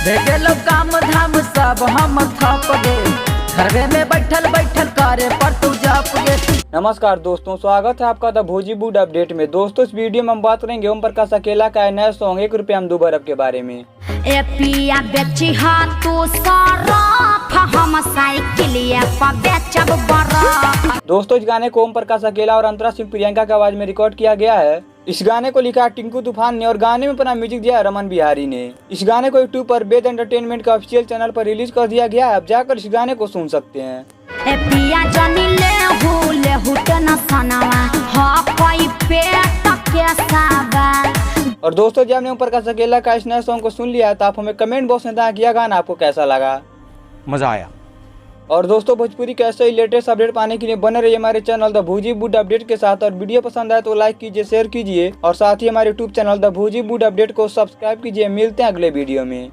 भेजे लो काम धाम सब हम थप गे, घरवे में बैठल बैठल करे पर तू जप गे। नमस्कार दोस्तों, स्वागत है आपका द भोजीवुड अपडेट में। दोस्तों, इस वीडियो में हम बात करेंगे ओम प्रकाश अकेला का नया सॉन्ग 1 रुपया हम दो बरब के बारे में। ए पिया बेची तू सरफ, हम साइकिलिया पर बेचब बरफ। दोस्तों, इस गाने को ओम प्रकाश अकेला और अंतरा सिंह प्रियंका की आवाज में रिकॉर्ड किया गया है। इस गाने को लिखा है टिंकू तूफान ने और गाने में अपना म्यूजिक दिया है रमन बिहारी ने। इस गाने को यूट्यूब पर वेद एंटरटेनमेंट का ऑफिशियल चैनल पर रिलीज कर दिया गया है। आप जाकर इस गाने को सुन सकते हैं। ए पिया जानी ले हु टेना सनवा हा कोई पेट के साबा। और दोस्तों, जब आपने ओम प्रकाश अकेला का इस नए सॉन्ग को सुन लिया है तो आप हमें कमेंट बॉक्स में बताएं कि यह गाना आपको कैसा लगा। मजा आया। और दोस्तों, भोजपुरी के ऐसे ही लेटेस्ट अपडेट पाने के लिए बने रहिए हमारे चैनल द भोजीवुड अपडेट के साथ। और वीडियो पसंद आए तो लाइक कीजिए, शेयर कीजिए और साथ ही हमारे यूट्यूब चैनल द भोजीवुड अपडेट को सब्सक्राइब कीजिए। मिलते हैं अगले वीडियो में।